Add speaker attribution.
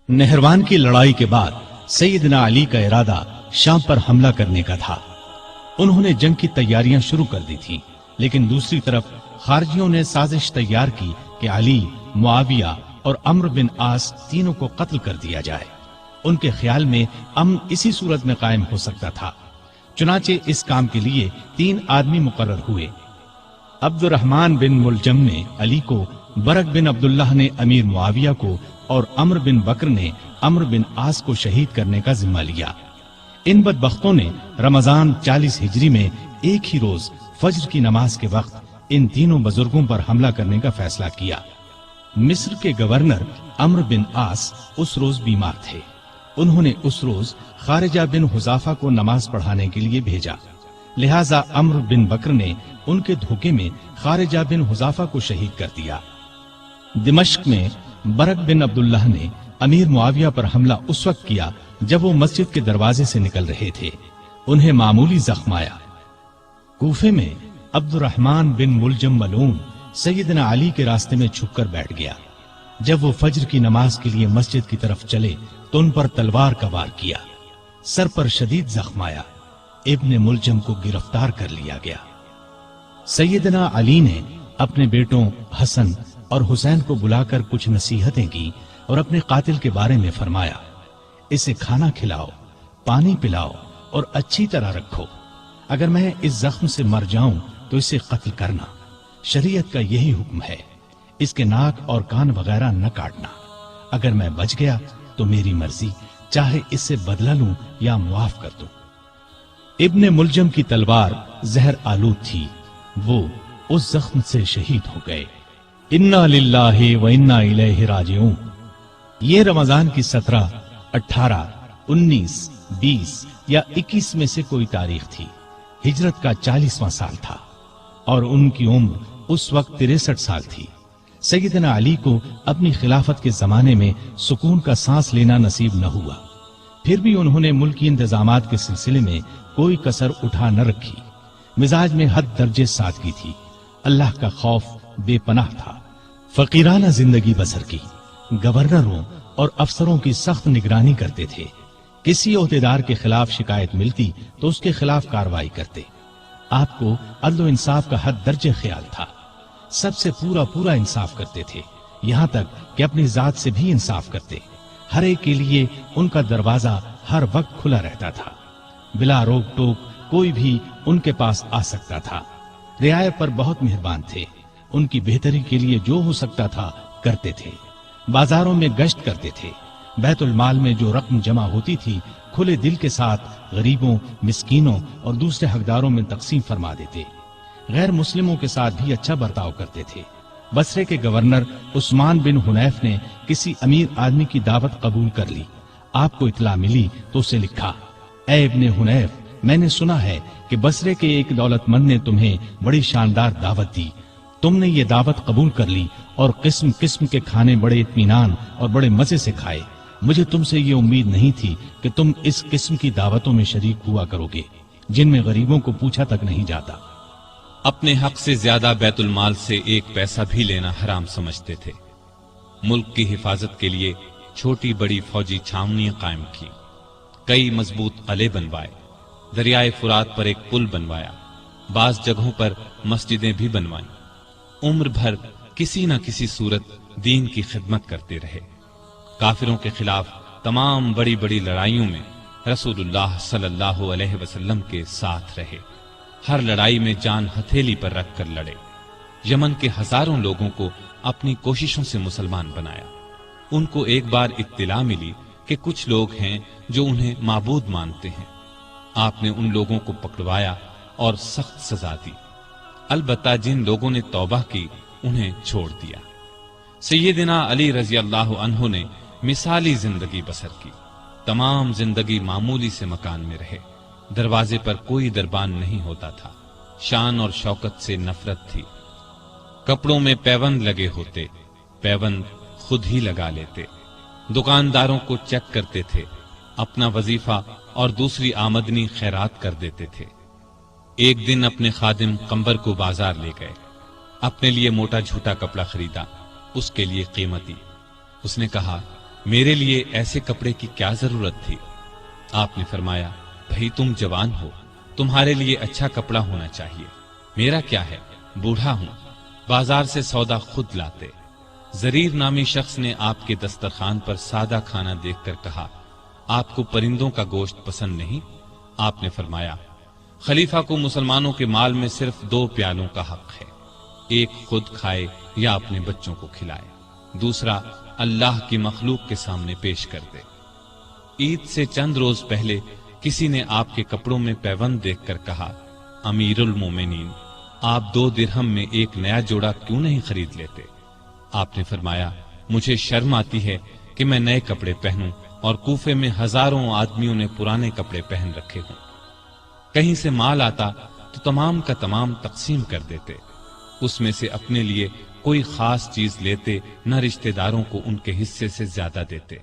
Speaker 1: नहरवान की लड़ाई के बाद सैयदना अली का इरादा शाम पर हमला करने का था। उन्होंने जंग की तैयारियां शुरू कर दी थीं, लेकिन दूसरी तरफ खारजियों ने साजिश तैयार की कि अली, मुआविया और अम्र बिन आस तीनों को कत्ल कर दिया जाए। उनके ख्याल में अमन इसी सूरत में कायम हो सकता था। चुनाचे इस काम के लिए 3 आदमी मुकर्रर हुए। अब्दुर्रहमान बिन मुलजम ने अली को, बरक बिन अब्दुल्लाह ने अमीर मुआविया को और अम्र बिन बकर ने अम्र बिन आस को शहीद करने का जिम्मा लिया। इन बदबख्तों ने रमजान 40 हिजरी में एक ही रोज फज्र की नमाज के वक्त इन तीनों बुजुर्गों पर हमला करने का फैसला किया। मिस्र के गवर्नर अम्र बिन आस उस रोज बीमार थे। उन्होंने उस रोज खारिजा बिन हुजाफा को नमाज पढ़ाने के लिए भेजा। लिहाजा अम्र बिन बकर ने उनके धोखे में खारिजा बिन हुजाफा को शहीद कर दिया। दिमश्क में बरक बिन अब्दुल्लाह ने अमीर मुआविया पर हमला उस वक्त किया जब वो मस्जिद के दरवाजे से निकल रहे थे। उन्हें मामूली जख्म आया। कूफे में अब्दुर्रहमान बिन मुलजम मलून सैयदना अली के रास्ते में छुपकर बैठ गया। जब वो फज्र की नमाज के लिए मस्जिद की तरफ चले तो उन पर तलवार का वार किया। सर पर शदीद जख्म आया। इब्ने मुलजम को गिरफ्तार कर लिया गया। सैयदना अली ने अपने बेटों हसन और हुसैन को बुलाकर कुछ नसीहतें की और अपने कातिल के बारे में फरमाया, इसे खाना खिलाओ, पानी पिलाओ और अच्छी तरह रखो। अगर मैं इस जख्म से मर जाऊं तो इसे कत्ल करना। शरीयत का यही हुक्म है। इसके नाक और कान वगैरह न काटना। अगर मैं बच गया तो मेरी मर्जी, चाहे इससे बदला लूं या मुआफ कर दूं। इब्ने मुलजम की तलवार जहर आलूद थी। वो उस जख्म से शहीद हो गए। इन्ना लिल्लाहि व इन्ना इलैहि राजिऊन। ये रमजान की 17, 18, 19, 20 या 21 में से कोई तारीख थी। हिजरत का 40वां साल था और उनकी उम्र उस वक्त 63 साल थी। सैयदना अली को अपनी खिलाफत के जमाने में सुकून का सांस लेना नसीब न हुआ। फिर भी उन्होंने मुल्की इंतजामात के सिलसिले में कोई कसर उठा न रखी। मिजाज में हद दर्जे सादगी थी। अल्लाह का खौफ बेपनाह था। फकीराना जिंदगी बसर की। गवर्नरों और अफसरों की सख्त निगरानी करते थे। किसी ओहदेदार के खिलाफ शिकायत मिलती तो उसके खिलाफ कार्रवाई करते। आपको अदल इंसाफ का हद दर्जे ख्याल था। सबसे पूरा इंसाफ करते थे, यहाँ तक कि अपनी जात से भी इंसाफ करते। हर एक के लिए उनका दरवाजा हर वक्त खुला रहता था। बिला रोक टोक कोई भी उनके पास आ सकता था। रियायत पर बहुत मेहरबान थे। उनकी बेहतरी के लिए जो हो सकता था करते थे। बाजारों में गश्त करते थे। बैतुल माल में जो रकम जमा होती थी खुले दिल के साथ गरीबों, मिस्कीनों और दूसरे हकदारों में तकसीम फरमा देते। गैर मुस्लिमों के साथ भी अच्छा बर्ताव करते थे। बसरे के गवर्नर उस्मान बिन हुनैफ ने किसी अमीर आदमी की दावत कबूल कर ली। आपको इत्ला मिली तो उसे लिखा, ऐ इब्ने हुनैफ, मैंने सुना है कि बसरे के एक दौलतमंद ने तुम्हें बड़ी शानदार दावत दी। तुमने ये दावत कबूल कर ली और किस्म किस्म के खाने बड़े इत्मीनान और बड़े मजे से खाए। मुझे तुमसे ये उम्मीद नहीं थी कि तुम इस किस्म की दावतों में शरीक हुआ करोगे जिनमें गरीबों को पूछा तक नहीं जाता।
Speaker 2: अपने हक से ज्यादा बैतुल माल से एक पैसा भी लेना हराम समझते थे। मुल्क की हिफाजत के लिए छोटी बड़ी फौजी छावनियां कायम की। कई मजबूत किले बनवाए। दरियाए फुरात पर एक पुल बनवाया। बाज जगहों पर मस्जिदें भी बनवाई। उम्र भर किसी न किसी सूरत दीन की खिदमत करते रहे। काफिरों के खिलाफ तमाम बड़ी बड़ी लड़ाइयों में रसूलुल्लाह सल्लल्लाहु अलैहि वसल्लम के साथ रहे। हर लड़ाई में जान हथेली पर रखकर लड़े। यमन के हजारों लोगों को अपनी कोशिशों से मुसलमान बनाया। उनको एक बार इत्तिला मिली कि कुछ लोग हैं जो उन्हें माबूद मानते हैं। आपने उन लोगों को पकड़वाया और सख्त सजा दी। अलबत्ता जिन लोगों ने तौबा की उन्हें छोड़ दिया। सैयदना अली रजी अल्लाह अन्हु ने मिसाली जिंदगी बसर की। तमाम जिंदगी मामूली से मकान में रहे। दरवाजे पर कोई दरबान नहीं होता था। शान और शौकत से नफरत थी। कपड़ों में पैबंद लगे होते, पैबंद खुद ही लगा लेते। दुकानदारों को चेक करते थे। अपना वजीफा और दूसरी आमदनी खैरात कर देते थे। एक दिन अपने खादिम कंबर को बाजार ले गए। अपने लिए मोटा झूठा कपड़ा खरीदा, उसके लिए कीमती। उसने कहा, میرے لیے ایسے کپڑے کی کیا ضرورت تھی؟ آپ نے فرمایا، بھئی تم جوان ہو، تمہارے لیے اچھا کپڑا ہونا چاہیے، میرا کیا ہے، بوڑھا ہوں، بازار سے سودا خود لاتے۔ زریر نامی شخص نے آپ کے دسترخوان پر سادہ کھانا دیکھ کر کہا، آپ کو پرندوں کا گوشت پسند نہیں؟ آپ نے فرمایا، خلیفہ کو مسلمانوں کے مال میں صرف 2 پیالوں کا حق ہے، ایک خود کھائے یا اپنے بچوں کو کھلائے، دوسرا اللہ کی مخلوق کے سامنے پیش کر دے۔ عید سے چند روز پہلے کسی نے آپ کے کپڑوں میں پیوند دیکھ کر کہا، امیر المومنین، آپ 2 درہم میں ایک نیا جوڑا کیوں نہیں خرید لیتے؟ آپ نے فرمایا، مجھے شرم آتی ہے کہ میں نئے کپڑے پہنوں اور کوفے میں ہزاروں آدمیوں نے پرانے کپڑے پہن رکھے ہوں۔ کہیں سے مال آتا تو تمام کا تمام تقسیم کر دیتے، اس میں سے اپنے لیے کوئی خاص چیز لیتے، نہ رشتہ داروں کو ان کے حصے سے زیادہ دیتے۔